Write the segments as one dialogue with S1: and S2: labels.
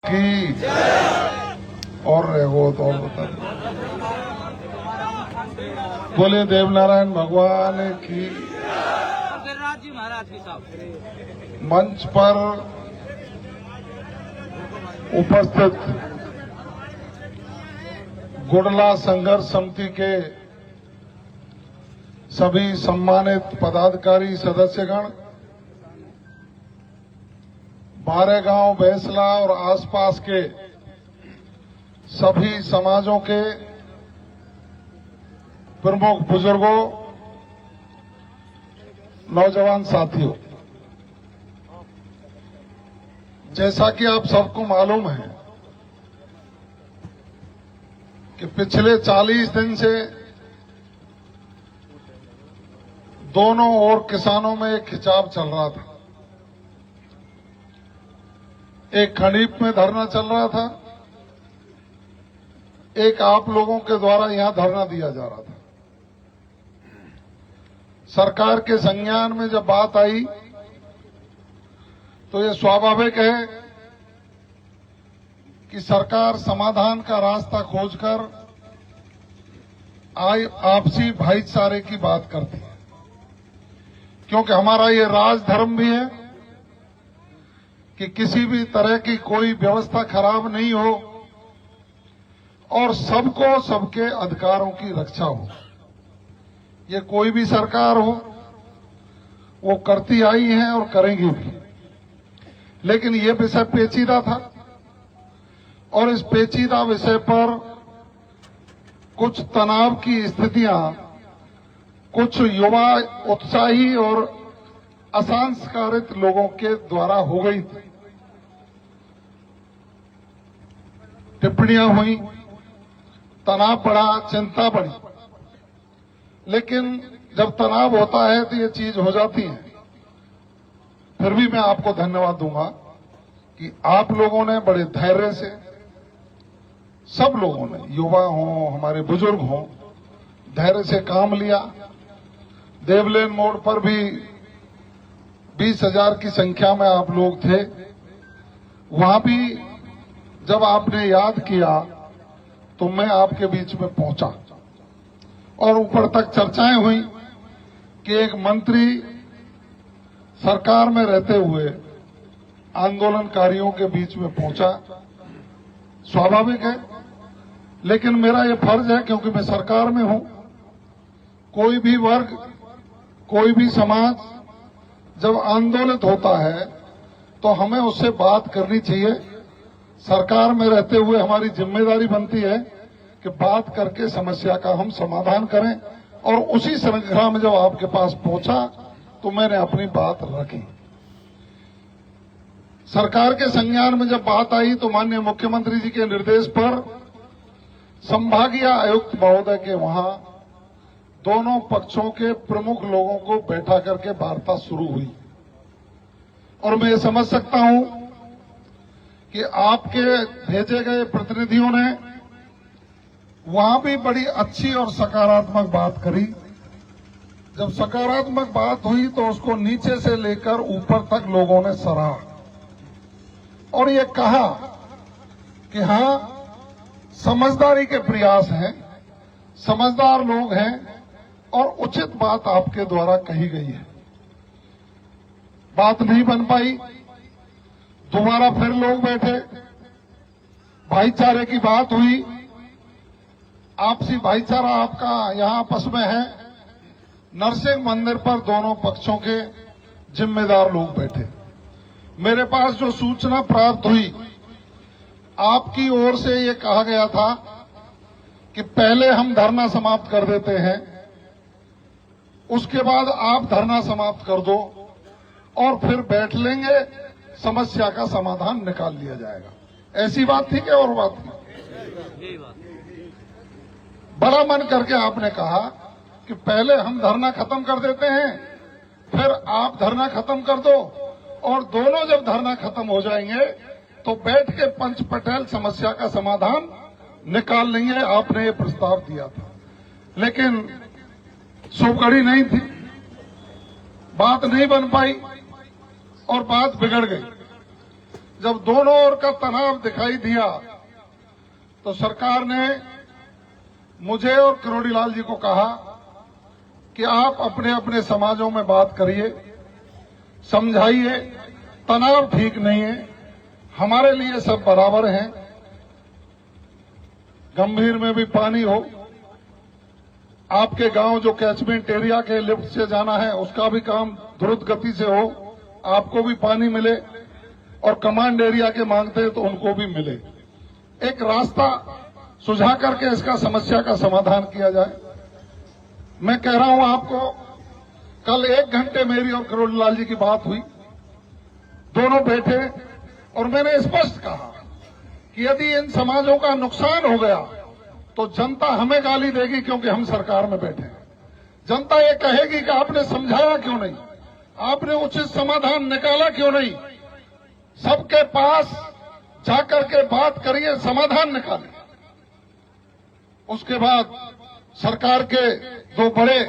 S1: की और रहो तो और बता दो। बोले देवनारायण भगवान की।
S2: महाराज की साहब
S1: मंच पर उपस्थित गुडला संघर्ष समिति के सभी सम्मानित पदाधिकारी सदस्यगण, बारेगांव, बैसला और आसपास के सभी समाजों के प्रमुख बुजुर्गों, नौजवान साथियों, जैसा कि आप सबको मालूम है कि पिछले 40 दिन से दोनों ओर किसानों में एक खिंचाव चल रहा था। एक खंडीप में धरना चल रहा था, एक आप लोगों के द्वारा यहां धरना दिया जा रहा था। सरकार के संज्ञान में जब बात आई तो ये स्वाभाविक है कि सरकार समाधान का रास्ता खोजकर आपसी भाईचारे की बात करती है, क्योंकि हमारा ये राजधर्म भी है कि किसी भी तरह की कोई व्यवस्था खराब नहीं हो और सबको सबके अधिकारों की रक्षा हो। ये कोई भी सरकार हो वो करती आई है और करेंगी भी, लेकिन ये विषय पेचीदा था और इस पेचीदा विषय पर कुछ तनाव की स्थितियां कुछ युवा उत्साही और असंस्कारित लोगों के द्वारा हो गई थी। टिप्पणियां हुई, तनाव बढ़ा, चिंता बढ़ी, लेकिन जब तनाव होता है तो ये चीज हो जाती है। फिर भी मैं आपको धन्यवाद दूंगा कि आप लोगों ने बड़े धैर्य से, सब लोगों ने, युवा हों, हमारे बुजुर्ग हों, धैर्य से काम लिया। देवलेन मोड़ पर भी 20,000 की संख्या में आप लोग थे। वहां भी जब आपने याद किया तो मैं आपके बीच में पहुंचा और ऊपर तक चर्चाएं हुई कि एक मंत्री सरकार में रहते हुए आंदोलनकारियों के बीच में पहुंचा। स्वाभाविक है, लेकिन मेरा ये फर्ज है, क्योंकि मैं सरकार में हूं। कोई भी वर्ग, कोई भी समाज जब आंदोलित होता है तो हमें उससे बात करनी चाहिए। सरकार में रहते हुए हमारी जिम्मेदारी बनती है कि बात करके समस्या का हम समाधान करें, और उसी श्रृंखला में जब आपके पास पहुंचा तो मैंने अपनी बात रखी। सरकार के संज्ञान में जब बात आई तो माननीय मुख्यमंत्री जी के निर्देश पर संभागीय आयुक्त महोदय के वहां दोनों पक्षों के प्रमुख लोगों को बैठा करके वार्ता शुरू हुई। और मैं ये समझ सकता हूं कि आपके भेजे गए प्रतिनिधियों ने वहां भी बड़ी अच्छी और सकारात्मक बात करी। जब सकारात्मक बात हुई तो उसको नीचे से लेकर ऊपर तक लोगों ने सराहा और ये कहा कि हां, समझदारी के प्रयास हैं, समझदार लोग हैं और उचित बात आपके द्वारा कही गई है। बात नहीं बन पाई, दोबारा फिर लोग बैठे, भाईचारे की बात हुई। आपसी भाईचारा आपका यहां आपस में है। नरसिंह मंदिर पर दोनों पक्षों के जिम्मेदार लोग बैठे। मेरे पास जो सूचना प्राप्त हुई, आपकी ओर से ये कहा गया था कि पहले हम धरना समाप्त कर देते हैं, उसके बाद आप धरना समाप्त कर दो और फिर बैठ लेंगे, समस्या का समाधान निकाल लिया जाएगा। ऐसी बात थी क्या और बात थी? बड़ा मन करके आपने कहा कि पहले हम धरना खत्म कर देते हैं, फिर आप धरना खत्म कर दो, और दोनों जब धरना खत्म हो जाएंगे तो बैठ के पंच पटेल समस्या का समाधान निकाल लेंगे। आपने ये प्रस्ताव दिया था, लेकिन सुखड़ी नहीं थी, बात नहीं बन पाई और बात बिगड़ गई। जब दोनों ओर का तनाव दिखाई दिया तो सरकार ने मुझे और किरोड़ीलाल जी को कहा कि आप अपने अपने समाजों में बात करिए, समझाइए, तनाव ठीक नहीं है, हमारे लिए सब बराबर हैं। गंभीर में भी पानी हो, आपके गांव जो कैचमेंट एरिया के लिफ्ट से जाना है उसका भी काम द्रुत गति से हो, आपको भी पानी मिले, और कमांड एरिया के मांगते हैं तो उनको भी मिले। एक रास्ता सुझा करके इसका समस्या का समाधान किया जाए। मैं कह रहा हूं आपको, कल 1 घंटे मेरी और किरोड़ीलाल जी की बात हुई, दोनों बैठे और मैंने स्पष्ट कहा कि यदि इन समाजों का नुकसान हो गया तो जनता हमें गाली देगी क्योंकि हम सरकार में बैठे हैं। जनता ये कहेगी कि आपने समझाया क्यों नहीं, आपने उचित समाधान निकाला क्यों नहीं। सबके पास जाकर के बात करिए, समाधान निकालिए। उसके बाद सरकार के 2 बड़े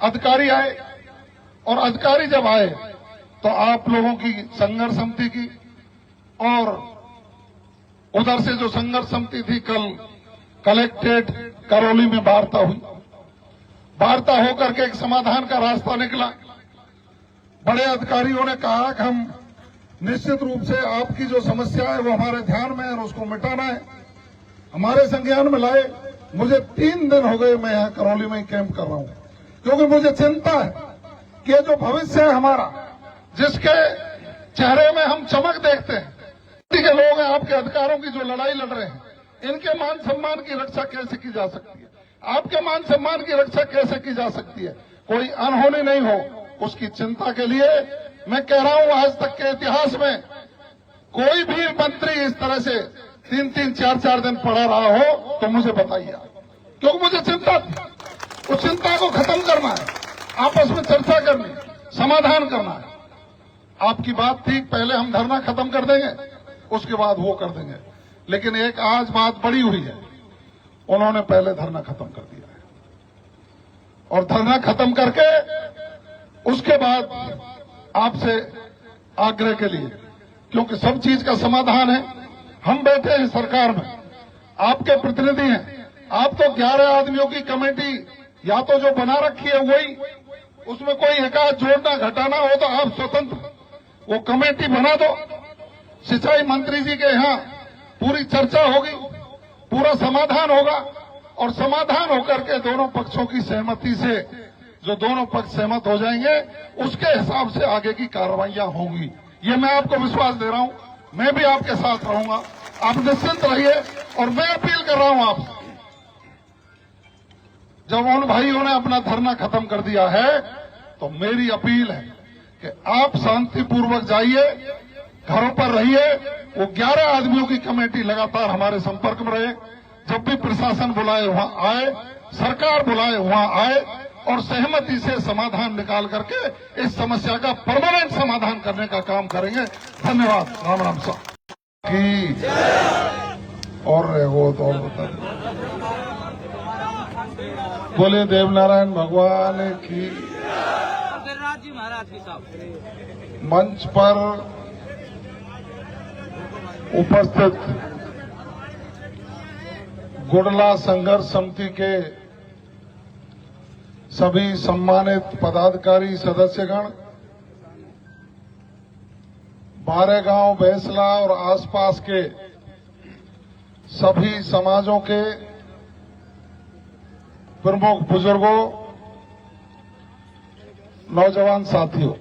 S1: अधिकारी आए, और अधिकारी जब आए तो आप लोगों की संघर्ष समिति की और उधर से जो संघर्ष समिति थी, कल कलेक्ट्रेट करौली में वार्ता हुई। वार्ता होकर के एक समाधान का रास्ता निकला। बड़े अधिकारियों ने कहा कि हम निश्चित रूप से आपकी जो समस्या है वो हमारे ध्यान में है और उसको मिटाना है, हमारे संज्ञान में लाए। मुझे 3 दिन हो गए मैं यहाँ करौली में ही कैंप कर रहा हूँ, क्योंकि मुझे चिंता है कि ये जो भविष्य है हमारा, जिसके चेहरे में हम चमक देखते हैं, के लोग हैं, आपके अधिकारों की जो लड़ाई लड़ रहे हैं, इनके मान सम्मान की रक्षा कैसे की जा सकती है, आपके मान सम्मान की रक्षा कैसे की जा सकती है, कोई अनहोनी नहीं हो, उसकी चिंता के लिए मैं कह रहा हूं, आज तक के इतिहास में कोई भी मंत्री इस तरह से 3-3, 4-4 दिन पड़ा रहा हो तो मुझे बताइए, क्योंकि मुझे चिंता थी। उस चिंता को खत्म करना है, आपस में चर्चा करनी, समाधान करना है। आपकी बात ठीक, पहले हम धरना खत्म कर देंगे, उसके बाद वो कर देंगे, लेकिन एक आज बात बड़ी हुई है, उन्होंने पहले धरना खत्म कर दिया है, और धरना खत्म करके उसके बाद आपसे आग्रह के लिए, क्योंकि सब चीज का समाधान है, हम बैठे हैं सरकार में, आपके प्रतिनिधि हैं, आप तो 11 आदमियों की कमेटी या तो जो बना रखी है वही, उसमें कोई एकाध जोड़ना घटाना हो तो आप स्वतंत्र वो कमेटी बना दो। सिंचाई मंत्री जी के यहाँ पूरी चर्चा होगी, पूरा समाधान होगा, और समाधान होकर के दोनों पक्षों की सहमति से जो दोनों पक्ष सहमत हो जाएंगे उसके हिसाब से आगे की कार्रवाइयां होंगी। ये मैं आपको विश्वास दे रहा हूं, मैं भी आपके साथ रहूंगा, आप निश्चिंत रहिए। और मैं अपील कर रहा हूं आपसे, जब उन भाइयों ने अपना धरना खत्म कर दिया है तो मेरी अपील है कि आप शांतिपूर्वक जाइए, घरों पर रहिए। वो 11 आदमियों की कमेटी लगातार हमारे संपर्क में रहे, जब भी प्रशासन बुलाए वहां आए, सरकार बुलाए वहां आए, और सहमति से समाधान निकाल करके इस समस्या का परमानेंट समाधान करने का काम करेंगे। धन्यवाद। राम राम साहब की और वो तो और बता दें। बोले देवनारायण भगवान की।
S2: गिरिराज जी महाराज की साहब
S1: मंच पर उपस्थित गुडला संघर्ष समिति के सभी सम्मानित पदाधिकारी सदस्यगण, बारेगांव, बैसला और आसपास के सभी समाजों के प्रमुख बुजुर्गों, नौजवान साथियों,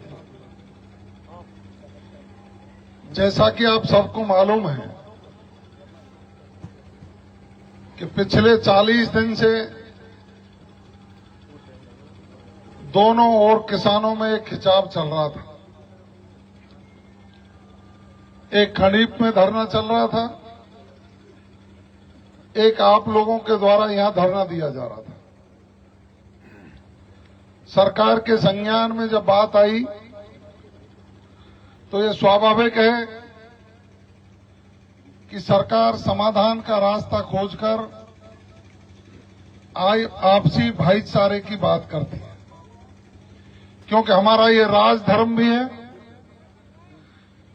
S1: जैसा कि आप सबको मालूम है कि पिछले 40 दिन से दोनों ओर किसानों में एक खिंचाव चल रहा था। एक खंडीप में धरना चल रहा था, एक आप लोगों के द्वारा यहां धरना दिया जा रहा था। सरकार के संज्ञान में जब बात आई तो ये स्वाभाविक है कि सरकार समाधान का रास्ता खोजकर आपसी भाईचारे की बात करती है, क्योंकि हमारा ये राजधर्म भी है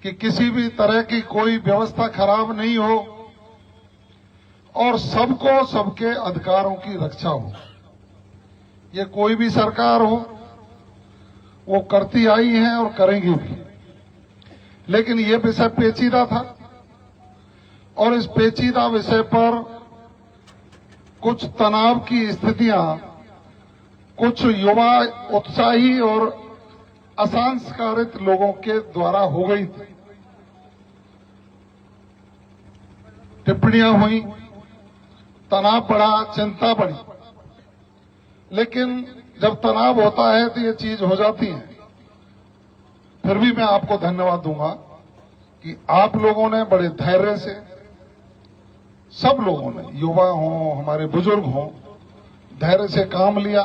S1: कि किसी भी तरह की कोई व्यवस्था खराब नहीं हो और सबको सबके अधिकारों की रक्षा हो। ये कोई भी सरकार हो वो करती आई है और करेंगी भी, लेकिन ये विषय पेचीदा था और इस पेचीदा विषय पर कुछ तनाव की स्थितियां कुछ युवा उत्साही और असंस्कारित लोगों के द्वारा हो गई थी। टिप्पणियां हुई, तनाव बढ़ा, चिंता बढ़ी, लेकिन जब तनाव होता है तो ये चीज हो जाती है। फिर भी मैं आपको धन्यवाद दूंगा कि आप लोगों ने बड़े धैर्य से, सब लोगों ने, युवा हों, हमारे बुजुर्ग हों, धैर्य से काम लिया।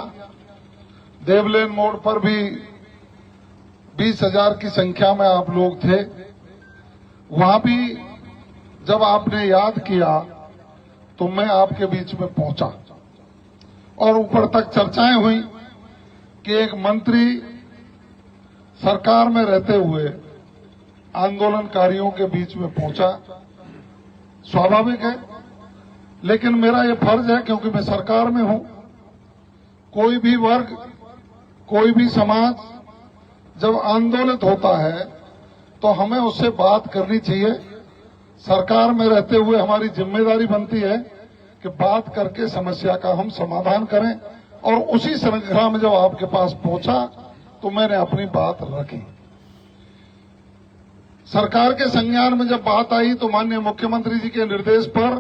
S1: देवलेन मोड़ पर भी 20,000 की संख्या में आप लोग थे। वहां भी जब आपने याद किया तो मैं आपके बीच में पहुंचा और ऊपर तक चर्चाएं हुई कि एक मंत्री सरकार में रहते हुए आंदोलनकारियों के बीच में पहुंचा। स्वाभाविक है, लेकिन मेरा ये फर्ज है क्योंकि मैं सरकार में हूं। कोई भी वर्ग, कोई भी समाज जब आंदोलित होता है तो हमें उससे बात करनी चाहिए। सरकार में रहते हुए हमारी जिम्मेदारी बनती है कि बात करके समस्या का हम समाधान करें, और उसी श्रृंखला में जब आपके पास पहुंचा तो मैंने अपनी बात रखी। सरकार के संज्ञान में जब बात आई तो माननीय मुख्यमंत्री जी के निर्देश पर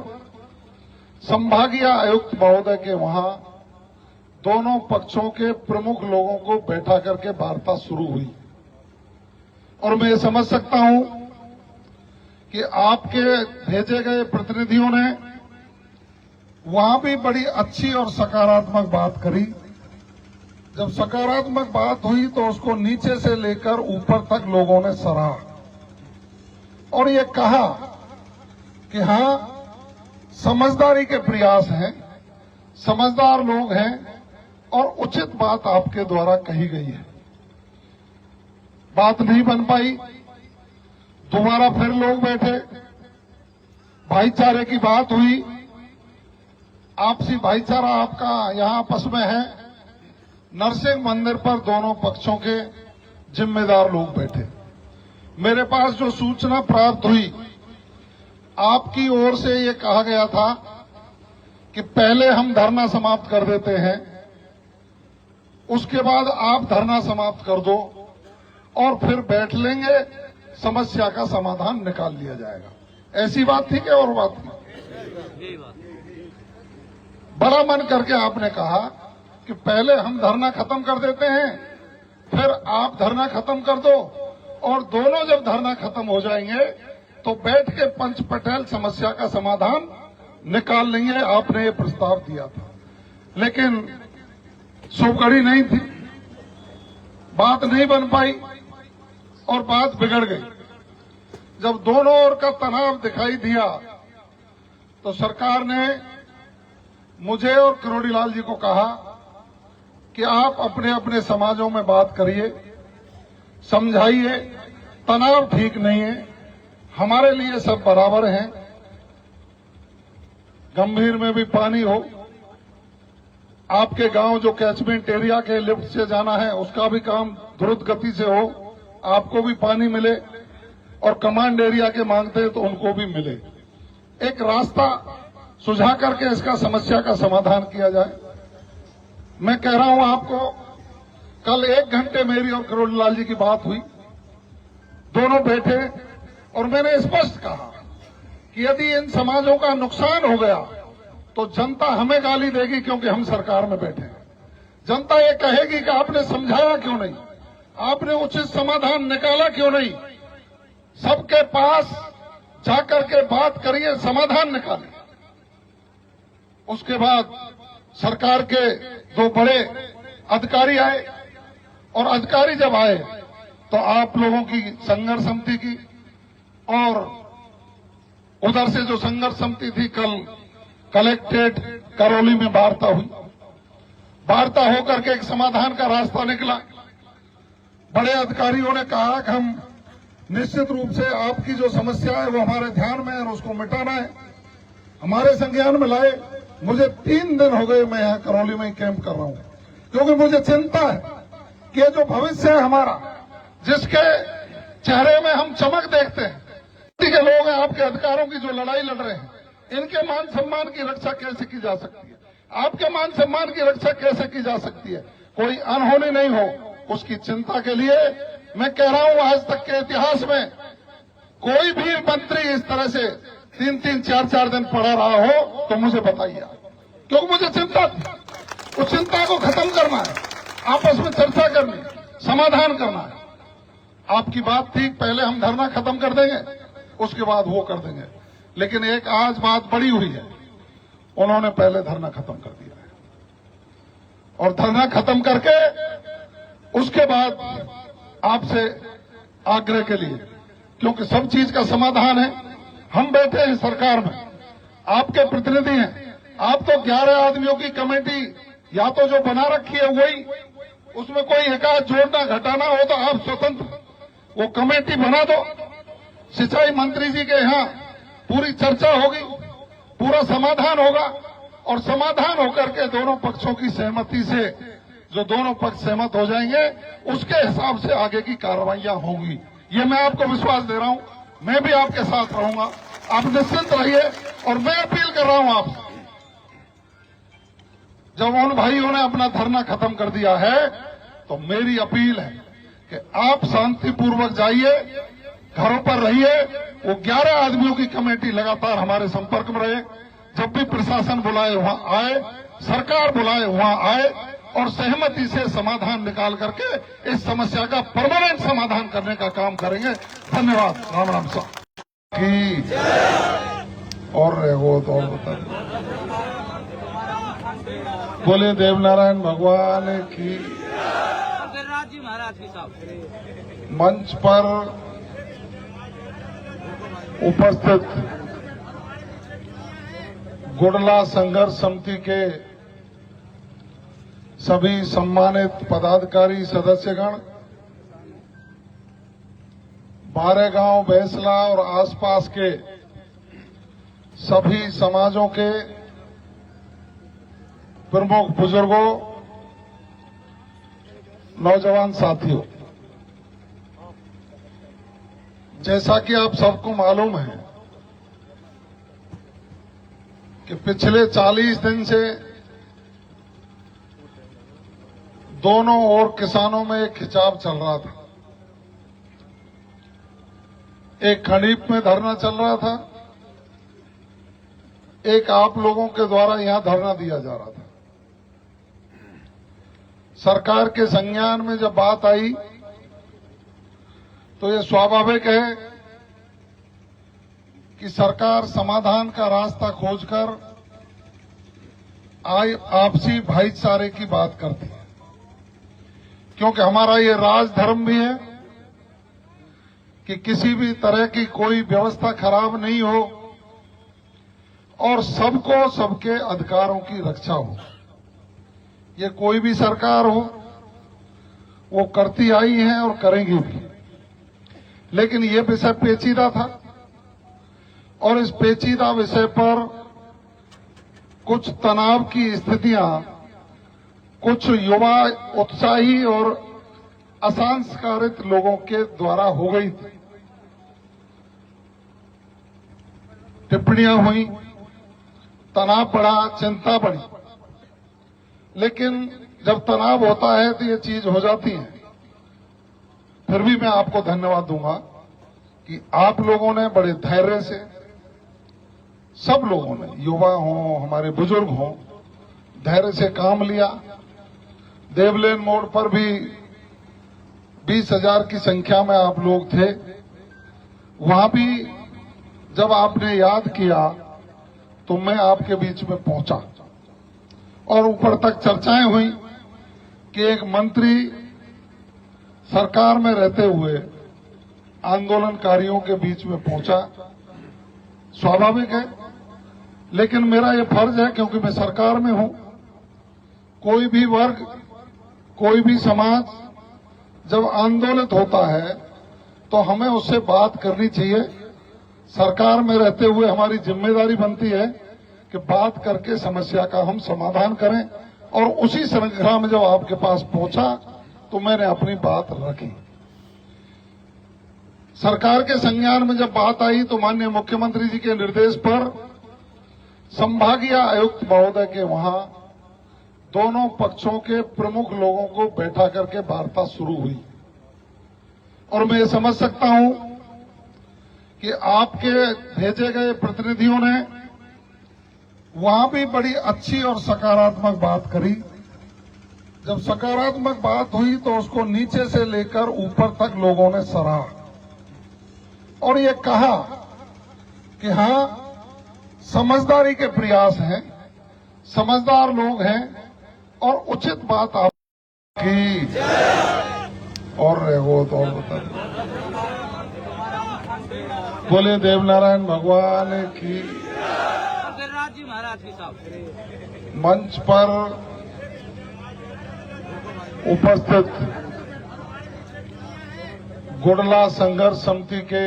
S1: संभागीय आयुक्त महोदय के वहां दोनों पक्षों के प्रमुख लोगों को बैठा करके वार्ता शुरू हुई। और मैं ये समझ सकता हूं कि आपके भेजे गए प्रतिनिधियों ने वहां भी बड़ी अच्छी और सकारात्मक बात करी। जब सकारात्मक बात हुई तो उसको नीचे से लेकर ऊपर तक लोगों ने सराहा और ये कहा कि हां, समझदारी के प्रयास हैं, समझदार लोग हैं और उचित बात आपके द्वारा कही गई है। बात नहीं बन पाई, दोबारा फिर लोग बैठे, भाईचारे की बात हुई। आपसी भाईचारा आपका यहां आपस में है। नरसिंह मंदिर पर दोनों पक्षों के जिम्मेदार लोग बैठे। मेरे पास जो सूचना प्राप्त हुई, आपकी ओर से ये कहा गया था कि पहले हम धरना समाप्त कर देते हैं, उसके बाद आप धरना समाप्त कर दो और फिर बैठ लेंगे, समस्या का समाधान निकाल लिया जाएगा। ऐसी बात थी क्या और बात थी? बड़ा मन करके आपने कहा कि पहले हम धरना खत्म कर देते हैं, फिर आप धरना खत्म कर दो, और दोनों जब धरना खत्म हो जाएंगे तो बैठ के पंच पटेल समस्या का समाधान निकाल लेंगे। आपने ये प्रस्ताव दिया था, लेकिन सुखड़ी नहीं थी, बात नहीं बन पाई और बात बिगड़ गई। जब दोनों ओर का तनाव दिखाई दिया तो सरकार ने मुझे और करोड़ीलाल जी को कहा कि आप अपने अपने समाजों में बात करिए, समझाइए, तनाव ठीक नहीं है, हमारे लिए सब बराबर हैं। गंभीर में भी पानी हो, आपके गांव जो कैचमेंट एरिया के लिफ्ट से जाना है उसका भी काम द्रुत गति से हो, आपको भी पानी मिले, और कमांड एरिया के मांगते हैं तो उनको भी मिले। एक रास्ता सुझा करके इसका समस्या का समाधान किया जाए। मैं कह रहा हूं आपको, कल 1 घंटे मेरी और करोड़ीलाल जी की बात हुई, दोनों बैठे और मैंने स्पष्ट कहा कि यदि इन समाजों का नुकसान हो गया तो जनता हमें गाली देगी क्योंकि हम सरकार में बैठे हैं। जनता ये कहेगी कि आपने समझाया क्यों नहीं, आपने उचित समाधान निकाला क्यों नहीं। सबके पास जाकर के बात करिए, समाधान निकालिए। उसके बाद सरकार के 2 बड़े अधिकारी आए, और अधिकारी जब आए तो आप लोगों की संघर्ष समिति की और उधर से जो संघर्ष समिति थी, कल कलेक्ट्रेट करौली में वार्ता हुई। वार्ता होकर के एक समाधान का रास्ता निकला। बड़े अधिकारियों ने कहा कि हम निश्चित रूप से आपकी जो समस्या है वो हमारे ध्यान में है और उसको मिटाना है, हमारे संज्ञान में लाए। मुझे 3 दिन हो गए मैं यहाँ करौली में ही कैंप कर रहा हूँ, क्योंकि मुझे चिंता है कि ये जो भविष्य है हमारा, जिसके चेहरे में हम चमक देखते हैं, के लोग हैं, आपके अधिकारों की जो लड़ाई लड़ रहे हैं, इनके मान सम्मान की रक्षा कैसे की जा सकती है, आपके मान सम्मान की रक्षा कैसे की जा सकती है, कोई अनहोनी नहीं हो, उसकी चिंता के लिए मैं कह रहा हूं, आज तक के इतिहास में कोई भी मंत्री इस तरह से 3-3, 4-4 दिन पड़ा रहा हो तो मुझे बताइए, क्योंकि मुझे चिंता थी। उस चिंता को खत्म करना है, आपस में चर्चा करनी, समाधान करना है। आपकी बात ठीक, पहले हम धरना खत्म कर देंगे, उसके बाद वो कर देंगे, लेकिन एक आज बात बड़ी हुई है, उन्होंने पहले धरना खत्म कर दिया है, और धरना खत्म करके उसके बाद आपसे आग्रह के लिए, क्योंकि सब चीज का समाधान है, हम बैठे हैं सरकार में, आपके प्रतिनिधि हैं, आप तो 11 आदमियों की कमेटी या तो जो बना रखी है वही, उसमें कोई एकाध जोड़ना घटाना हो तो आप स्वतंत्र वो कमेटी बना दो। सिंचाई मंत्री जी के यहाँ पूरी चर्चा होगी, पूरा समाधान होगा, और समाधान होकर के दोनों पक्षों की सहमति से जो दोनों पक्ष सहमत हो जाएंगे, उसके हिसाब से आगे की कार्रवाइयां होंगी। ये मैं आपको विश्वास दे रहा हूं, मैं भी आपके साथ रहूंगा, आप निश्चिंत रहिए। और मैं अपील कर रहा हूं आपसे, जब उन भाइयों ने अपना धरना खत्म कर दिया है तो मेरी अपील है कि आप शांतिपूर्वक जाइए, घरों पर रहिए। वो 11 आदमियों की कमेटी लगातार हमारे संपर्क में रहे, जब भी प्रशासन बुलाए वहां आए, सरकार बुलाए वहां आए, और सहमति से समाधान निकाल करके इस समस्या का परमानेंट समाधान करने का काम करेंगे। धन्यवाद। राम राम साहब की और वो तो और बता दें। बोले देवनारायण भगवान की।
S2: गिरिराज जी महाराज की साहब
S1: मंच पर उपस्थित गुडला संघर्ष समिति के सभी सम्मानित पदाधिकारी सदस्यगण, बारेगांव, बैसला और आसपास के सभी समाजों के प्रमुख बुजुर्गों, नौजवान साथियों, जैसा कि आप सबको मालूम है कि पिछले 40 दिन से दोनों ओर किसानों में एक खिंचाव चल रहा था। एक खंडीप में धरना चल रहा था, एक आप लोगों के द्वारा यहां धरना दिया जा रहा था। सरकार के संज्ञान में जब बात आई तो ये स्वाभाविक है कि सरकार समाधान का रास्ता खोजकर आपसी भाईचारे की बात करती है, क्योंकि हमारा ये राजधर्म भी है कि किसी भी तरह की कोई व्यवस्था खराब नहीं हो और सबको सबके अधिकारों की रक्षा हो। ये कोई भी सरकार हो वो करती आई है और करेंगी भी, लेकिन ये विषय पेचीदा था और इस पेचीदा विषय पर कुछ तनाव की स्थितियां कुछ युवा उत्साही और असंस्कारित लोगों के द्वारा हो गई थी। टिप्पणियां हुई, तनाव बढ़ा, चिंता बढ़ी, लेकिन जब तनाव होता है तो ये चीज हो जाती है। फिर भी मैं आपको धन्यवाद दूंगा कि आप लोगों ने बड़े धैर्य से, सब लोगों ने, युवा हों, हमारे बुजुर्ग हों, धैर्य से काम लिया। देवलेन मोड़ पर भी 20,000 की संख्या में आप लोग थे, वहां भी जब आपने याद किया तो मैं आपके बीच में पहुंचा और ऊपर तक चर्चाएं हुई कि एक मंत्री सरकार में रहते हुए आंदोलनकारियों के बीच में पहुंचा। स्वाभाविक है, लेकिन मेरा ये फर्ज है, क्योंकि मैं सरकार में हूं। कोई भी वर्ग, कोई भी समाज जब आंदोलित होता है तो हमें उससे बात करनी चाहिए। सरकार में रहते हुए हमारी जिम्मेदारी बनती है कि बात करके समस्या का हम समाधान करें, और उसी श्रृंखला में जब आपके पास पहुंचा तो मैंने अपनी बात रखी। सरकार के संज्ञान में जब बात आई तो माननीय मुख्यमंत्री जी के निर्देश पर संभागीय आयुक्त महोदय के वहां दोनों पक्षों के प्रमुख लोगों को बैठा करके वार्ता शुरू हुई। और मैं ये समझ सकता हूं कि आपके भेजे गए प्रतिनिधियों ने वहां भी बड़ी अच्छी और सकारात्मक बात करी। जब सकारात्मक बात हुई तो उसको नीचे से लेकर ऊपर तक लोगों ने सराहा और ये कहा कि हां, समझदारी के प्रयास हैं, समझदार लोग हैं और उचित बात आपकी। और वो तो और बता बोले देवनारायण भगवान की।
S2: गिरिराज जी महाराज की साहब।
S1: मंच पर उपस्थित गुडला संघर्ष समिति के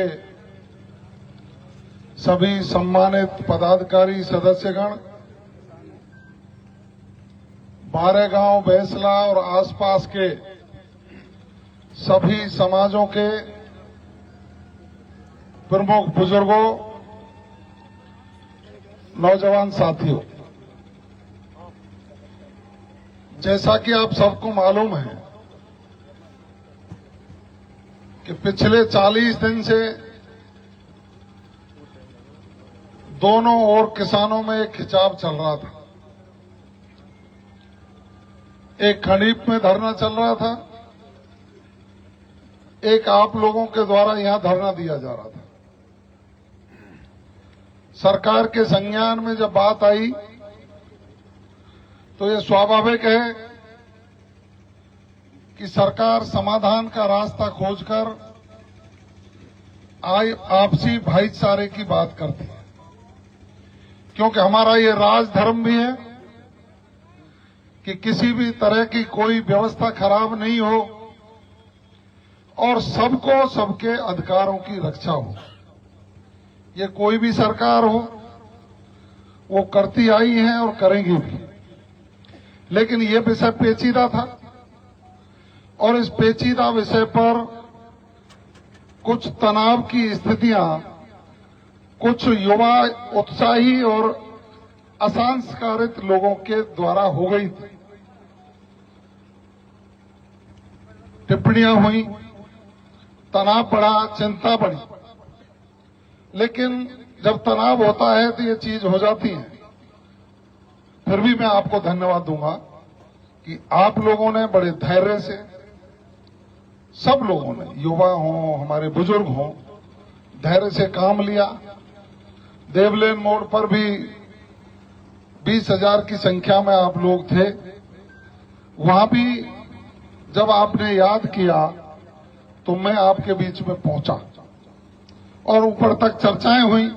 S1: सभी सम्मानित पदाधिकारी सदस्यगण, बारेगांव, बैसला और आसपास के सभी समाजों के प्रमुख बुजुर्गों, नौजवान साथियों, जैसा कि आप सबको मालूम है कि पिछले 40 दिन से दोनों ओर किसानों में एक खिंचाव चल रहा था। एक खंडीप में धरना चल रहा था, एक आप लोगों के द्वारा यहां धरना दिया जा रहा था। सरकार के संज्ञान में जब बात आई तो ये स्वाभाविक है कि सरकार समाधान का रास्ता खोजकर आपसी भाईचारे की बात करती है, क्योंकि हमारा ये राजधर्म भी है कि किसी भी तरह की कोई व्यवस्था खराब नहीं हो और सबको सबके अधिकारों की रक्षा हो। ये कोई भी सरकार हो वो करती आई है और करेंगी भी, लेकिन ये विषय पेचीदा था और इस पेचीदा विषय पर कुछ तनाव की स्थितियां कुछ युवा उत्साही और असंस्कारित लोगों के द्वारा हो गई थी। टिप्पणियां हुई, तनाव बढ़ा, चिंता बढ़ी, लेकिन जब तनाव होता है तो ये चीज हो जाती है। फिर भी मैं आपको धन्यवाद दूंगा कि आप लोगों ने बड़े धैर्य से, सब लोगों ने, युवा हों, हमारे बुजुर्ग हों, धैर्य से काम लिया। देवलेन मोड़ पर भी 20,000 की संख्या में आप लोग थे। वहां भी जब आपने याद किया तो मैं आपके बीच में पहुंचा और ऊपर तक चर्चाएं हुई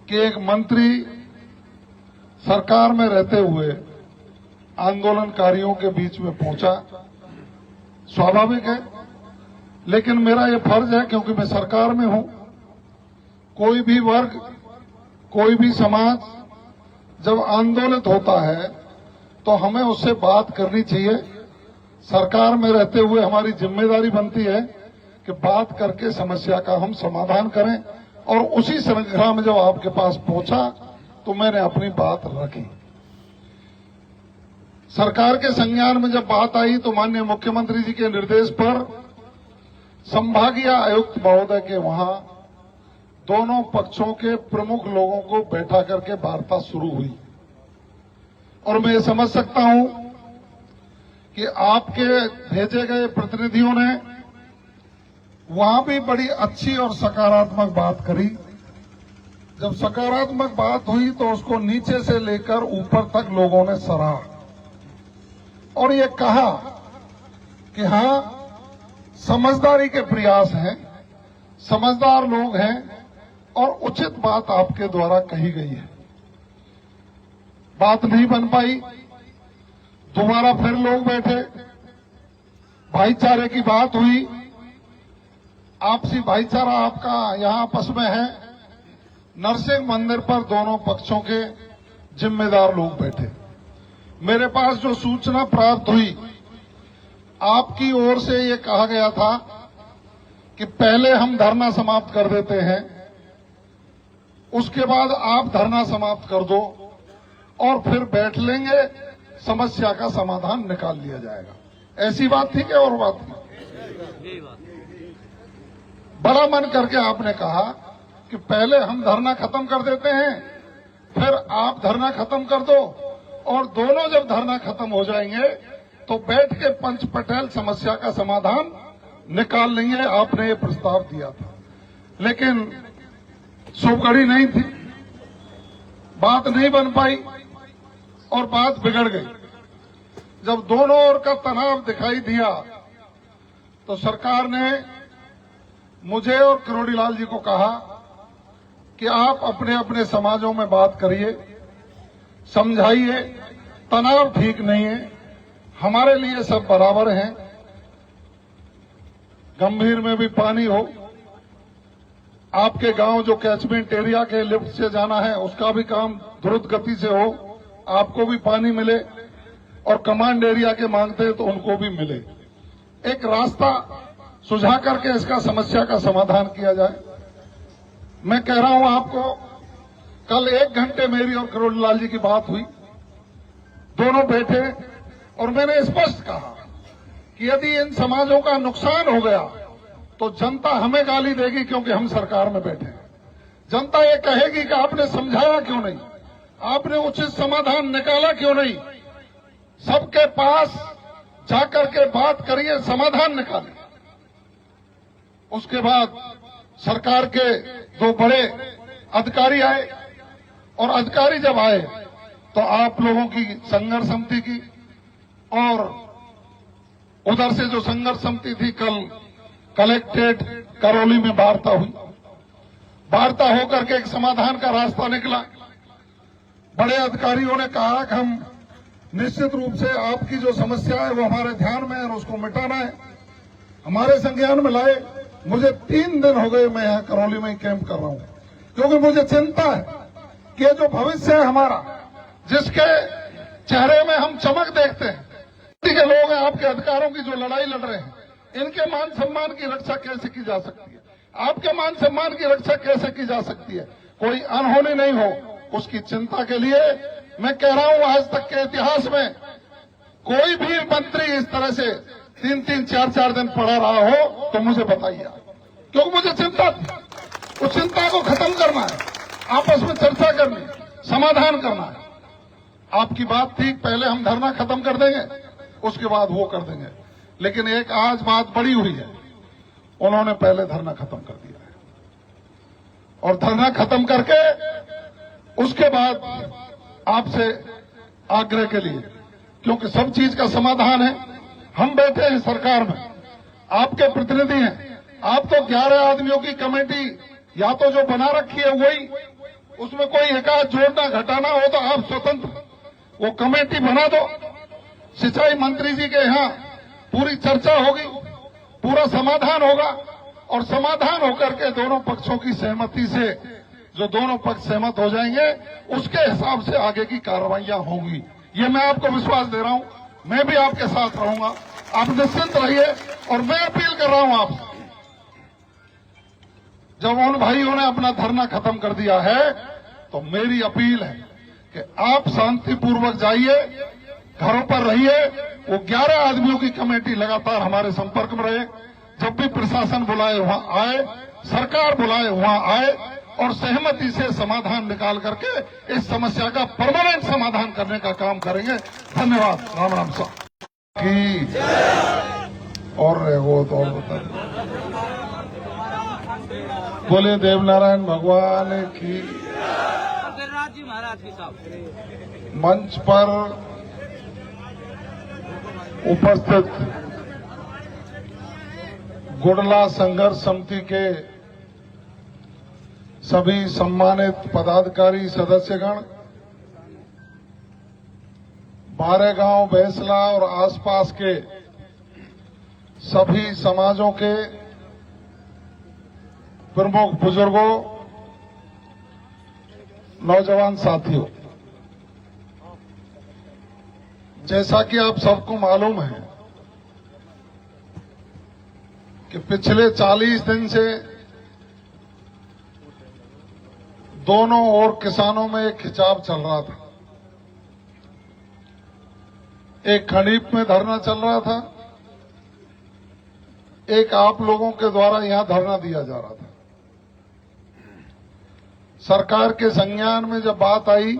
S1: कि एक मंत्री सरकार में रहते हुए आंदोलनकारियों के बीच में पहुंचा। स्वाभाविक है, लेकिन मेरा ये फर्ज है क्योंकि मैं सरकार में हूं। कोई भी वर्ग, कोई भी समाज जब आंदोलित होता है तो हमें उससे बात करनी चाहिए। सरकार में रहते हुए हमारी जिम्मेदारी बनती है कि बात करके समस्या का हम समाधान करें, और उसी श्रृंखला में जब आपके पास पहुंचा तो मैंने अपनी बात रखी। सरकार के संज्ञान में जब बात आई तो माननीय मुख्यमंत्री जी के निर्देश पर संभागीय आयुक्त महोदय के वहां दोनों पक्षों के प्रमुख लोगों को बैठा करके वार्ता शुरू हुई। और मैं ये समझ सकता हूं कि आपके भेजे गए प्रतिनिधियों ने वहां भी बड़ी अच्छी और सकारात्मक बात करी। जब सकारात्मक बात हुई तो उसको नीचे से लेकर ऊपर तक लोगों ने सराहा और ये कहा कि हां, समझदारी के प्रयास हैं, समझदार लोग हैं और उचित बात आपके द्वारा कही गई है। बात नहीं बन पाई, दोबारा फिर लोग बैठे, भाईचारे की बात हुई आपसी भाईचारा आपका यहाँ आपस में है। नरसिंह मंदिर पर दोनों पक्षों के जिम्मेदार लोग बैठे। मेरे पास जो सूचना प्राप्त हुई, आपकी ओर से ये कहा गया था कि पहले हम धरना समाप्त कर देते हैं, उसके बाद आप धरना समाप्त कर दो और फिर बैठ लेंगे, समस्या का समाधान निकाल लिया जाएगा। ऐसी बात थी क्या और बात थी?
S2: यही बात।
S1: बड़ा मन करके आपने कहा कि पहले हम धरना खत्म कर देते हैं, फिर आप धरना खत्म कर दो और दोनों जब धरना खत्म हो जाएंगे तो बैठ के पंच पटेल समस्या का समाधान निकाल लेंगे। आपने ये प्रस्ताव दिया था, लेकिन सुबगड़ी नहीं थी, बात नहीं बन पाई और बात बिगड़ गई। जब दोनों ओर का तनाव दिखाई दिया तो सरकार ने मुझे और करोड़ीलाल जी को कहा कि आप अपने अपने समाजों में बात करिए, समझाइए, तनाव ठीक नहीं है, हमारे लिए सब बराबर हैं। गंभीर में भी पानी हो, आपके गांव जो कैचमेंट एरिया के लिफ्ट से जाना है उसका भी काम द्रुत गति से हो, आपको भी पानी मिले, और कमांड एरिया के मांगते हैं तो उनको भी मिले। एक रास्ता सुझा करके इसका समस्या का समाधान किया जाए। मैं कह रहा हूं आपको, कल 1 घंटे मेरी और करोड़ीलाल जी की बात हुई, दोनों बैठे और मैंने स्पष्ट कहा कि यदि इन समाजों का नुकसान हो गया तो जनता हमें गाली देगी क्योंकि हम सरकार में बैठे हैं। जनता ये कहेगी कि आपने समझाया क्यों नहीं, आपने उचित समाधान निकाला क्यों नहीं। सबके पास जाकर के बात करिए, समाधान निकालिए। उसके बाद सरकार के 2 बड़े अधिकारी आए और अधिकारी जब आए तो आप लोगों की संघर्ष समिति की और उधर से जो संघर्ष समिति थी, कल कलेक्ट्रेट करौली में वार्ता हुई। वार्ता होकर के एक समाधान का रास्ता निकला। बड़े अधिकारियों ने कहा कि हम निश्चित रूप से आपकी जो समस्या है वो हमारे ध्यान में है और उसको मिटाना है, हमारे संज्ञान में लाए। मुझे 3 दिन हो गए, मैं यहाँ करौली में कैंप कर रहा हूँ, क्योंकि मुझे चिंता है कि जो भविष्य है हमारा, जिसके चेहरे में हम चमक देखते हैं, के लोग हैं, आपके अधिकारों की जो लड़ाई लड़ रहे हैं, इनके मान सम्मान की रक्षा कैसे की जा सकती है, आपके मान सम्मान की रक्षा कैसे की जा सकती है, कोई अनहोनी नहीं हो, उसकी चिंता के लिए मैं कह रहा हूं, आज तक के इतिहास में कोई भी मंत्री इस तरह से 3-3, 4-4 दिन पड़ा रहा हो तो मुझे बताइए, क्योंकि मुझे चिंता थी। उस चिंता को खत्म करना है, आपस में चर्चा करनी, समाधान करना है। आपकी बात थी पहले हम धरना खत्म कर देंगे, उसके बाद वो कर देंगे, लेकिन एक आज बात बड़ी हुई है, उन्होंने पहले धरना खत्म कर दिया है और धरना खत्म करके उसके बाद आपसे आग्रह के लिए, क्योंकि सब चीज का समाधान है, हम बैठे हैं सरकार में, आपके प्रतिनिधि हैं, आप तो 11 आदमियों की कमेटी या तो जो बना रखी है वही, उसमें कोई एकाध जोड़ना घटाना हो तो आप स्वतंत्र, वो कमेटी बना दो। सिंचाई मंत्री जी के यहाँ पूरी चर्चा होगी, पूरा समाधान होगा और समाधान होकर के दोनों पक्षों की सहमति से जो दोनों पक्ष सहमत हो जाएंगे उसके हिसाब से आगे की कार्रवाइयां होंगी। ये मैं आपको विश्वास दे रहा हूं, मैं भी आपके साथ रहूंगा, आप निश्चिंत रहिए। और मैं अपील कर रहा हूं आपसे, जब उन भाइयों ने अपना धरना खत्म कर दिया है तो मेरी अपील है कि आप शांतिपूर्वक जाइए, घरों पर रहिए। वो 11 आदमियों की कमेटी लगातार हमारे संपर्क में रहे, जब भी प्रशासन बुलाए वहां आए, सरकार बुलाए वहां आए और सहमति से समाधान निकाल करके इस समस्या का परमानेंट समाधान करने का काम करेंगे। धन्यवाद। राम राम साहब की और वो तो और बता बोले देवनारायण भगवान की।
S2: गिरिराज जी महाराज की साहब।
S1: मंच पर उपस्थित गुडला संघर्ष समिति के सभी सम्मानित पदाधिकारी सदस्यगण, बारेगांव, बैसला और आसपास के सभी समाजों के प्रमुख बुजुर्गों, नौजवान साथियों, जैसा कि आप सबको मालूम है कि पिछले 40 दिन से दोनों ओर किसानों में एक खिंचाव चल रहा था। एक खंडीप में धरना चल रहा था, एक आप लोगों के द्वारा यहां धरना दिया जा रहा था। सरकार के संज्ञान में जब बात आई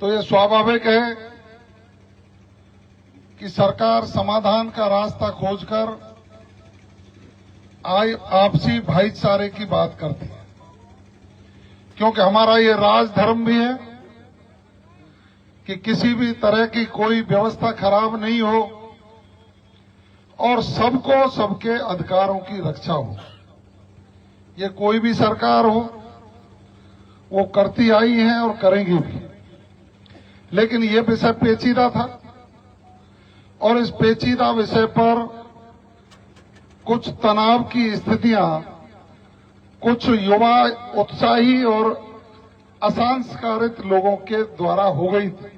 S1: तो ये स्वाभाविक है कि सरकार समाधान का रास्ता खोजकर आपसी भाईचारे की बात करती है, क्योंकि हमारा ये राजधर्म भी है कि किसी भी तरह की कोई व्यवस्था खराब नहीं हो और सबको सबके अधिकारों की रक्षा हो। ये कोई भी सरकार हो वो करती आई है और करेंगी भी, लेकिन ये विषय पेचीदा था और इस पेचीदा विषय पर कुछ तनाव की स्थितियां कुछ युवा उत्साही और असंस्कारित लोगों के द्वारा हो गई थी।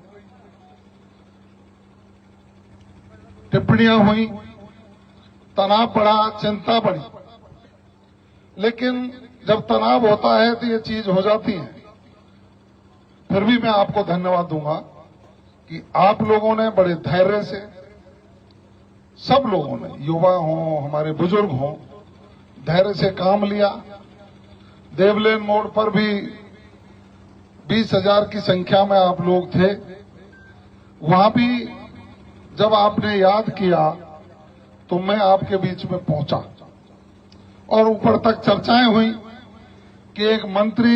S1: टिप्पणियां हुई, तनाव बढ़ा, चिंता बढ़ी, लेकिन जब तनाव होता है तो ये चीज हो जाती है। फिर भी मैं आपको धन्यवाद दूंगा कि आप लोगों ने बड़े धैर्य से, सब लोगों ने, युवा हों, हमारे बुजुर्ग हों, धैर्य से काम लिया। देवलेन मोड़ पर भी 20,000 की संख्या में आप लोग थे। वहां भी जब आपने याद किया तो मैं आपके बीच में पहुंचा और ऊपर तक चर्चाएं हुई कि एक मंत्री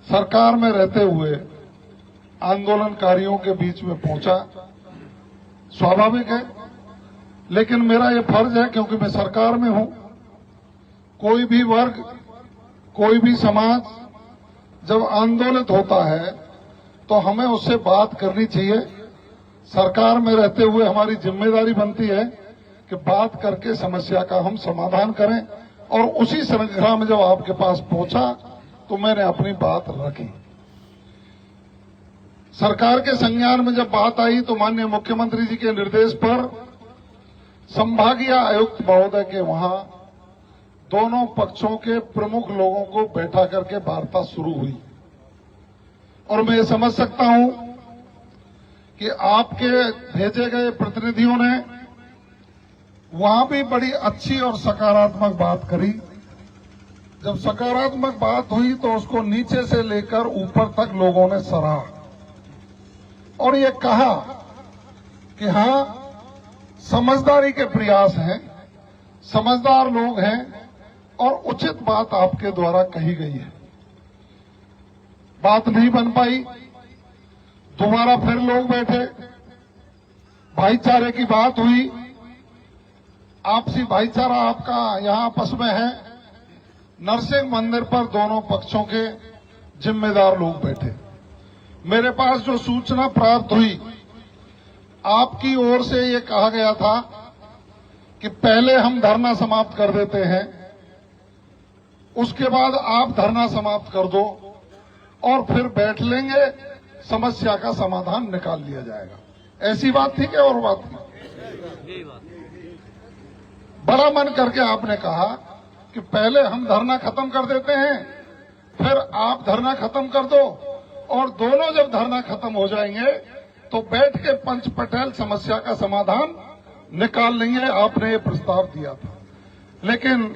S1: सरकार में रहते हुए आंदोलनकारियों के बीच में पहुंचा। स्वाभाविक है, लेकिन मेरा ये फर्ज है क्योंकि मैं सरकार में हूं। कोई भी वर्ग, कोई भी समाज जब आंदोलित होता है तो हमें उससे बात करनी चाहिए। सरकार में रहते हुए हमारी जिम्मेदारी बनती है कि बात करके समस्या का हम समाधान करें, और उसी श्रृंखला में जब आपके पास पहुंचा तो मैंने अपनी बात रखी। सरकार के संज्ञान में जब बात आई तो माननीय मुख्यमंत्री जी के निर्देश पर संभागीय आयुक्त महोदय के वहां दोनों पक्षों के प्रमुख लोगों को बैठा करके वार्ता शुरू हुई। और मैं ये समझ सकता हूं कि आपके भेजे गए प्रतिनिधियों ने वहां भी बड़ी अच्छी और सकारात्मक बात करी। जब सकारात्मक बात हुई तो उसको नीचे से लेकर ऊपर तक लोगों ने सराहा और ये कहा कि हां, समझदारी के प्रयास हैं, समझदार लोग हैं और उचित बात आपके द्वारा कही गई है। बात नहीं बन पाई, दोबारा फिर लोग बैठे, भाईचारे की बात हुई। आपसी भाईचारा आपका यहां आपस में है। नरसिंह मंदिर पर दोनों पक्षों के जिम्मेदार लोग बैठे। मेरे पास जो सूचना प्राप्त हुई, आपकी ओर से ये कहा गया था कि पहले हम धरना समाप्त कर देते हैं, उसके बाद आप धरना समाप्त कर दो और फिर बैठ लेंगे, समस्या का समाधान निकाल लिया जाएगा। ऐसी बात थी क्या और बात थी? बड़ा मन करके आपने कहा कि पहले हम धरना खत्म कर देते हैं, फिर आप धरना खत्म कर दो, और दोनों जब धरना खत्म हो जाएंगे तो बैठ के पंच पटेल समस्या का समाधान निकाल लेंगे। आपने ये प्रस्ताव दिया था, लेकिन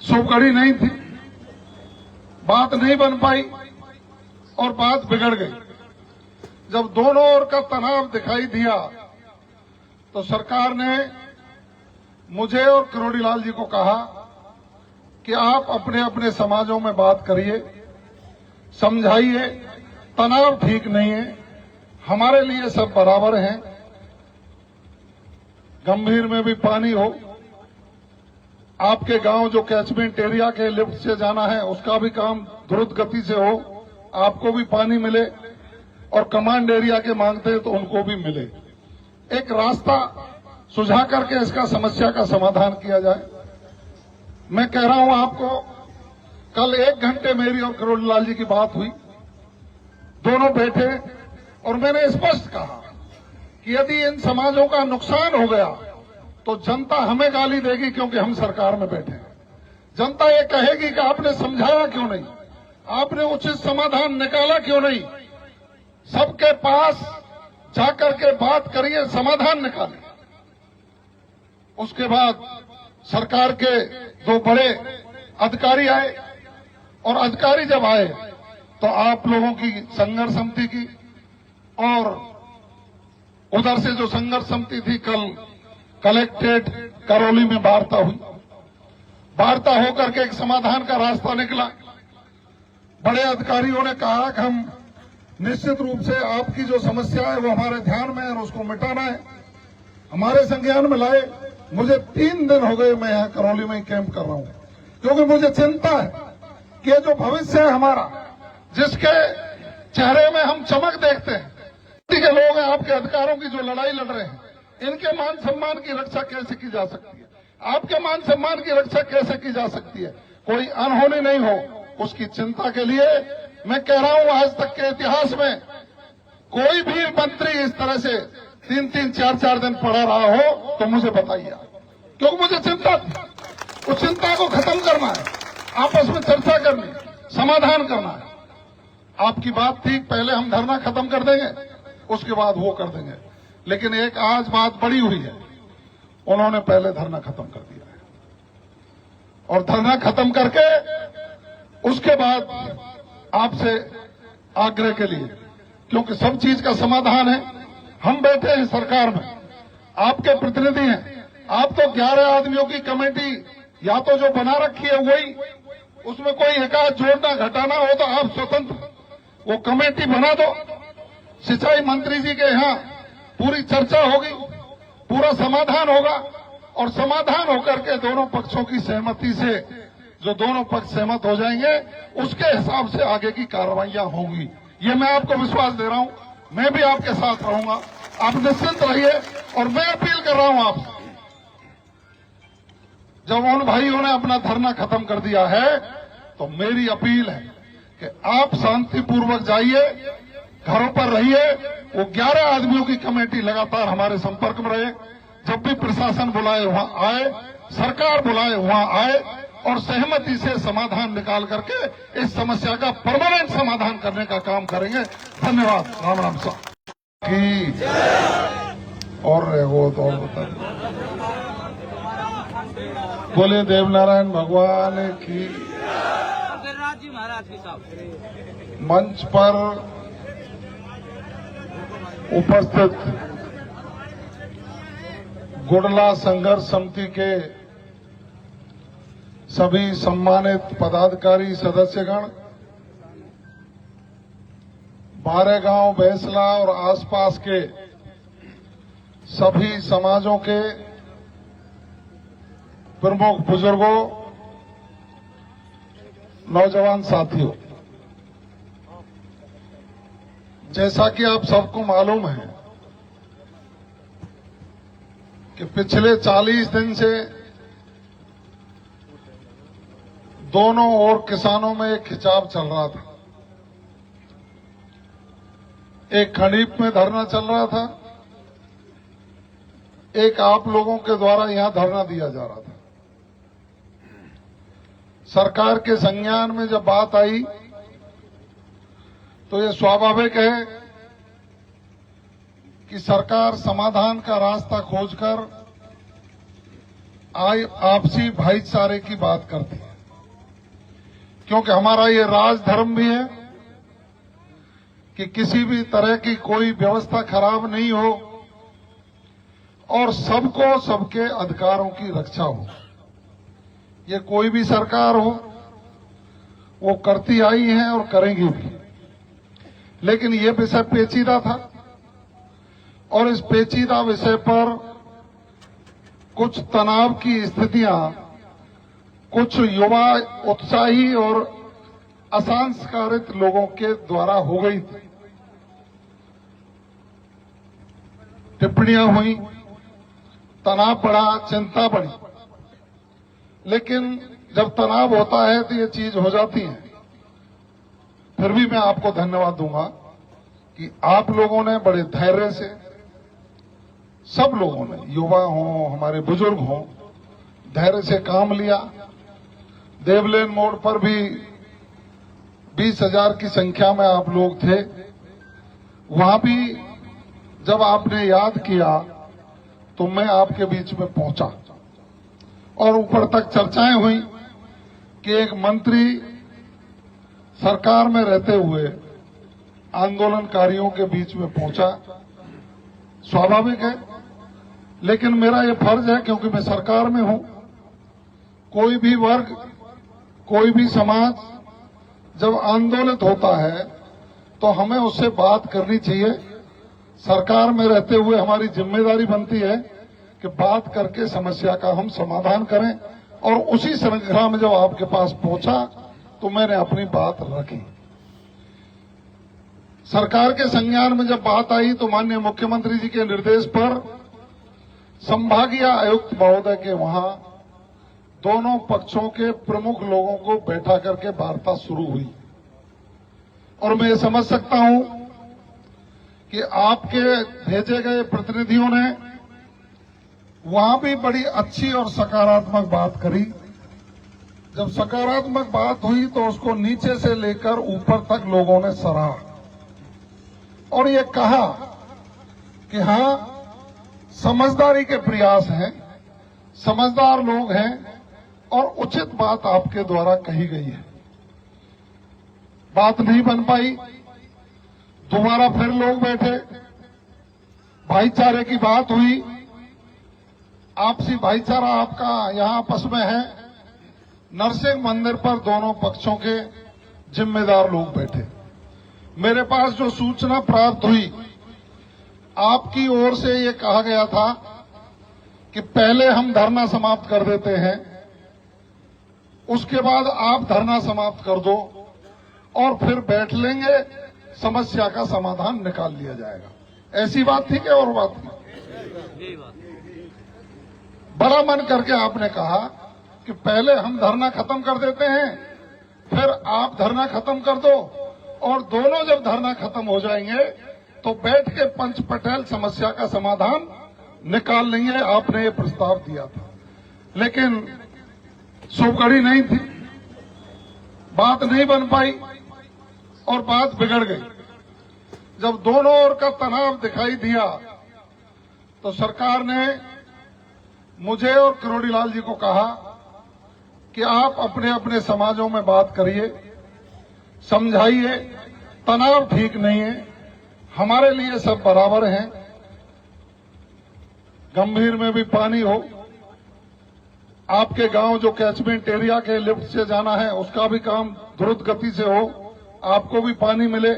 S1: सुखड़ी नहीं थी, बात नहीं बन पाई और बात बिगड़ गई। जब दोनों ओर का तनाव दिखाई दिया तो सरकार ने मुझे और करोड़ीलाल जी को कहा कि आप अपने अपने समाजों में बात करिए, समझाइए, तनाव ठीक नहीं है, हमारे लिए सब बराबर हैं। गंभीर में भी पानी हो, आपके गांव जो कैचमेंट एरिया के लिफ्ट से जाना है उसका भी काम द्रुत गति से हो, आपको भी पानी मिले, और कमांड एरिया के मांगते हैं तो उनको भी मिले। एक रास्ता सुझा करके इसका समस्या का समाधान किया जाए। मैं कह रहा हूं आपको, कल 1 घंटे मेरी और करोड़ीलाल जी की बात हुई, दोनों बैठे और मैंने स्पष्ट कहा कि यदि इन समाजों का नुकसान हो गया तो जनता हमें गाली देगी क्योंकि हम सरकार में बैठे हैं। जनता ये कहेगी कि आपने समझाया क्यों नहीं, आपने उचित समाधान निकाला क्यों नहीं। सबके पास जाकर के बात करिए, समाधान निकालिए। उसके बाद सरकार के 2 बड़े अधिकारी आए और अधिकारी जब आए तो आप लोगों की संघर्ष समिति की और उधर से जो संघर्ष समिति थी, कल कलेक्ट्रेट करौली में वार्ता हुई। वार्ता होकर के एक समाधान का रास्ता निकला। बड़े अधिकारियों ने कहा कि हम निश्चित रूप से आपकी जो समस्या है वो हमारे ध्यान में है और उसको मिटाना है, हमारे संज्ञान में लाए। मुझे 3 दिन हो गए मैं यहाँ करौली में कैंप कर रहा हूँ, क्योंकि मुझे चिंता है कि ये जो भविष्य है हमारा, जिसके चेहरे में हम चमक देखते हैं, के लोग हैं, आपके अधिकारों की जो लड़ाई लड़ रहे हैं, इनके मान सम्मान की रक्षा कैसे की जा सकती है, आपके मान सम्मान की रक्षा कैसे की जा सकती है, कोई अनहोनी नहीं हो, उसकी चिंता के लिए मैं कह रहा हूं, आज तक के इतिहास में कोई भी मंत्री इस तरह से 3-3, 4-4 दिन पड़ा रहा हो तो मुझे बताइए, क्योंकि मुझे चिंता थी। उस चिंता को खत्म करना है, आपस में चर्चा करनी, समाधान करना है। आपकी बात थी पहले हम धरना खत्म कर देंगे, उसके बाद वो कर देंगे, लेकिन एक आज बात बड़ी हुई है, उन्होंने पहले धरना खत्म कर दिया है और धरना खत्म करके उसके बाद आपसे आग्रह के लिए, क्योंकि सब चीज का समाधान है, हम बैठे हैं सरकार में, आपके प्रतिनिधि हैं, आप तो 11 आदमियों की कमेटी या तो जो बना रखी है वही, उसमें कोई एकाध जोड़ना घटाना हो तो आप स्वतंत्र वो कमेटी बना दो। सिंचाई मंत्री जी के यहाँ पूरी चर्चा होगी, पूरा समाधान होगा और समाधान होकर के दोनों पक्षों की सहमति से जो दोनों पक्ष सहमत हो जाएंगे उसके हिसाब से आगे की कार्रवाइयां होंगी। ये मैं आपको विश्वास दे रहा हूं, मैं भी आपके साथ रहूंगा, आप निश्चिंत रहिए। और मैं अपील कर रहा हूं आपसे, जब उन भाइयों ने अपना धरना खत्म कर दिया है तो मेरी अपील है कि आप शांतिपूर्वक जाइए, घरों पर रहिए। वो 11 आदमियों की कमेटी लगातार हमारे संपर्क में रहे, जब भी प्रशासन बुलाए वहां आए, सरकार बुलाए वहां आए और सहमति से समाधान निकाल करके इस समस्या का परमानेंट समाधान करने का काम करेंगे। धन्यवाद। राम राम साहब की और वो तो और बता बोले देवनारायण भगवान की।
S2: अग्रनाथ जी महाराज की साहब
S1: मंच पर उपस्थित गुडला संघर्ष समिति के सभी सम्मानित पदाधिकारी सदस्यगण, बारेगांव, बैसला और आसपास के सभी समाजों के प्रमुख बुजुर्गों, नौजवान साथियों, जैसा कि आप सबको मालूम है कि पिछले 40 दिन से दोनों ओर किसानों में एक खिंचाव चल रहा था। एक खंडीप में धरना चल रहा था, एक आप लोगों के द्वारा यहां धरना दिया जा रहा था। सरकार के संज्ञान में जब बात आई तो ये स्वाभाविक है कि सरकार समाधान का रास्ता खोजकर आपसी भाईचारे की बात करती है, क्योंकि हमारा ये राजधर्म भी है कि किसी भी तरह की कोई व्यवस्था खराब नहीं हो और सबको सबके अधिकारों की रक्षा हो। ये कोई भी सरकार हो वो करती आई है और करेंगी भी, लेकिन ये विषय पेचीदा था और इस पेचीदा विषय पर कुछ तनाव की स्थितियां कुछ युवा उत्साही और असंस्कारित लोगों के द्वारा हो गई थी। टिप्पणियां हुई, तनाव बढ़ा, चिंता बढ़ी, लेकिन जब तनाव होता है तो ये चीज हो जाती है। फिर भी मैं आपको धन्यवाद दूंगा कि आप लोगों ने बड़े धैर्य से, सब लोगों ने, युवा हों, हमारे बुजुर्ग हों, धैर्य से काम लिया। देवलेन मोड़ पर भी 20,000 की संख्या में आप लोग थे। वहां भी जब आपने याद किया तो मैं आपके बीच में पहुंचा और ऊपर तक चर्चाएं हुई कि एक मंत्री सरकार में रहते हुए आंदोलनकारियों के बीच में पहुंचा। स्वाभाविक है, लेकिन मेरा ये फर्ज है क्योंकि मैं सरकार में हूं। कोई भी वर्ग, कोई भी समाज जब आंदोलित होता है तो हमें उससे बात करनी चाहिए। सरकार में रहते हुए हमारी जिम्मेदारी बनती है कि बात करके समस्या का हम समाधान करें, और उसी श्रृंखला में जब आपके पास पहुंचा तो मैंने अपनी बात रखी। सरकार के संज्ञान में जब बात आई तो माननीय मुख्यमंत्री जी के निर्देश पर संभागीय आयुक्त महोदय के वहां दोनों पक्षों के प्रमुख लोगों को बैठा करके वार्ता शुरू हुई। और मैं ये समझ सकता हूं कि आपके भेजे गए प्रतिनिधियों ने वहां भी बड़ी अच्छी और सकारात्मक बात करी। जब सकारात्मक बात हुई तो उसको नीचे से लेकर ऊपर तक लोगों ने सराहा और ये कहा कि हां, समझदारी के प्रयास हैं, समझदार लोग हैं और उचित बात आपके द्वारा कही गई है। बात नहीं बन पाई, दोबारा फिर लोग बैठे, भाईचारे की बात हुई। आपसी भाईचारा आपका यहां आपस में है। नरसिंह मंदिर पर दोनों पक्षों के जिम्मेदार लोग बैठे। मेरे पास जो सूचना प्राप्त हुई, आपकी ओर से ये कहा गया था कि पहले हम धरना समाप्त कर देते हैं, उसके बाद आप धरना समाप्त कर दो और फिर बैठ लेंगे, समस्या का समाधान निकाल लिया जाएगा। ऐसी बात थी क्या और बात थी? बड़ा मन करके आपने कहा कि पहले हम धरना खत्म कर देते हैं, फिर आप धरना खत्म कर दो, और दोनों जब धरना खत्म हो जाएंगे तो बैठ के पंच पटेल समस्या का समाधान निकाल लेंगे। आपने ये प्रस्ताव दिया था, लेकिन सुखड़ी नहीं थी, बात नहीं बन पाई और बात बिगड़ गई। जब दोनों ओर का तनाव दिखाई दिया तो सरकार ने मुझे और करोड़ीलाल जी को कहा कि आप अपने अपने समाजों में बात करिए, समझाइए, तनाव ठीक नहीं है, हमारे लिए सब बराबर हैं। गंभीर में भी पानी हो, आपके गांव जो कैचमेंट एरिया के लिफ्ट से जाना है उसका भी काम द्रुत गति से हो, आपको भी पानी मिले,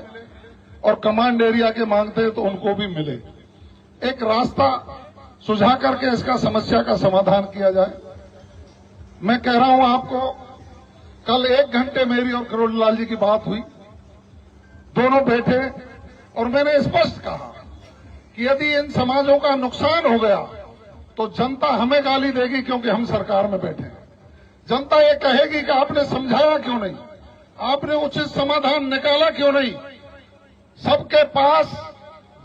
S1: और कमांड एरिया के मांगते हैं तो उनको भी मिले। एक रास्ता सुझा करके इसका समस्या का समाधान किया जाए। मैं कह रहा हूं आपको, कल 1 घंटे मेरी और करोड़ीलाल जी की बात हुई, दोनों बैठे और मैंने स्पष्ट कहा कि यदि इन समाजों का नुकसान हो गया तो जनता हमें गाली देगी क्योंकि हम सरकार में बैठे हैं। जनता ये कहेगी कि आपने समझाया क्यों नहीं, आपने उचित समाधान निकाला क्यों नहीं। सबके पास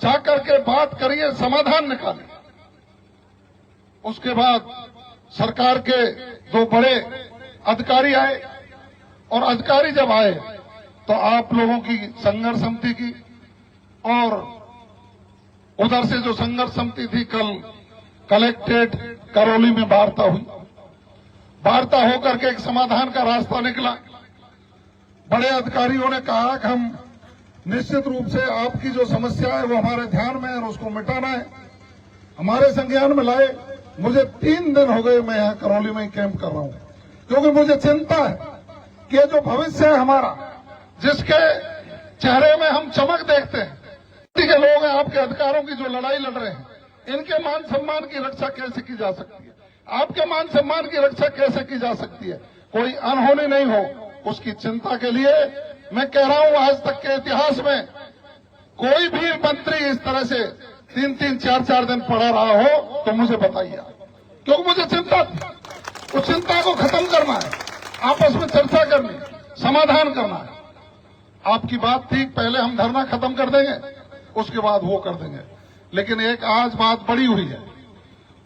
S1: जाकर के बात करिए, समाधान निकालिए। उसके बाद सरकार के 2 बड़े अधिकारी आए, और अधिकारी जब आए तो आप लोगों की संघर्ष समिति की और उधर से जो संघर्ष समिति थी, कल कलेक्ट्रेट करौली में वार्ता हुई। वार्ता होकर के एक समाधान का रास्ता निकला। बड़े अधिकारियों ने कहा कि हम निश्चित रूप से आपकी जो समस्या है वो हमारे ध्यान में है और उसको मिटाना है, हमारे संज्ञान में लाए। मुझे 3 दिन हो गए, मैं यहाँ करौली में ही कैंप कर रहा हूँ, क्योंकि मुझे चिंता है कि ये जो भविष्य है हमारा, जिसके चेहरे में हम चमक देखते हैं, के लोग हैं, आपके अधिकारों की जो लड़ाई लड़ रहे हैं, इनके मान सम्मान की रक्षा कैसे की जा सकती है, आपके मान सम्मान की रक्षा कैसे की जा सकती है, कोई अनहोनी नहीं हो, उसकी चिंता के लिए मैं कह रहा हूं, आज तक के इतिहास में कोई भी मंत्री इस तरह से 3-3, 4-4 दिन पड़ा रहा हो तो मुझे बताइए, क्योंकि मुझे चिंता थी। उस चिंता को खत्म करना है। आपस में चर्चा करनी, समाधान करना है। आपकी बात ठीक, पहले हम धरना खत्म कर देंगे, उसके बाद वो कर देंगे। लेकिन एक आज बात बड़ी हुई है,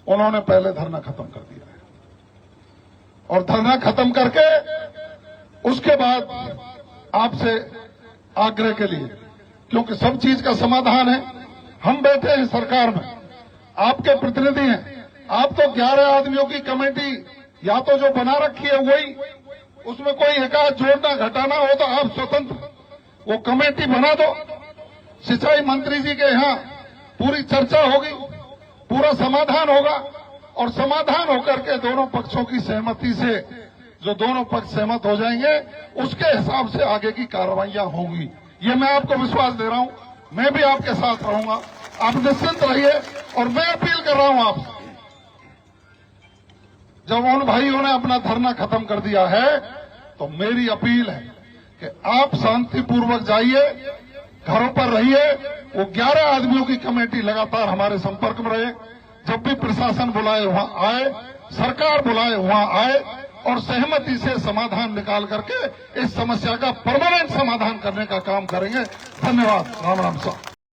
S1: उन्होंने पहले धरना खत्म कर दिया है और धरना खत्म करके उसके बाद आपसे आग्रह के लिए, क्योंकि सब चीज का समाधान है। हम बैठे हैं सरकार में, आपके प्रतिनिधि हैं, आप तो 11 आदमियों की कमेटी या तो जो बना रखी है वही, उसमें कोई एकाध जोड़ना घटाना हो तो आप स्वतंत्र वो कमेटी बना दो। सिंचाई मंत्री जी के यहाँ पूरी चर्चा होगी, पूरा समाधान होगा और समाधान होकर के दोनों पक्षों की सहमति से जो दोनों पक्ष सहमत हो जाएंगे उसके हिसाब से आगे की कार्रवाइयां होंगी। ये मैं आपको विश्वास दे रहा हूं, मैं भी आपके साथ रहूंगा, आप निश्चिंत रहिए। और मैं अपील कर रहा हूं आपसे, जब उन भाइयों ने अपना धरना खत्म कर दिया है तो मेरी अपील है कि आप शांतिपूर्वक जाइए, घरों पर रहिए। वो 11 आदमियों की कमेटी लगातार हमारे संपर्क में रहे, जब भी प्रशासन बुलाए वहां आए, सरकार बुलाए वहां आए और सहमति से समाधान निकाल करके इस समस्या का परमानेंट समाधान करने का काम करेंगे। धन्यवाद। राम राम साहब।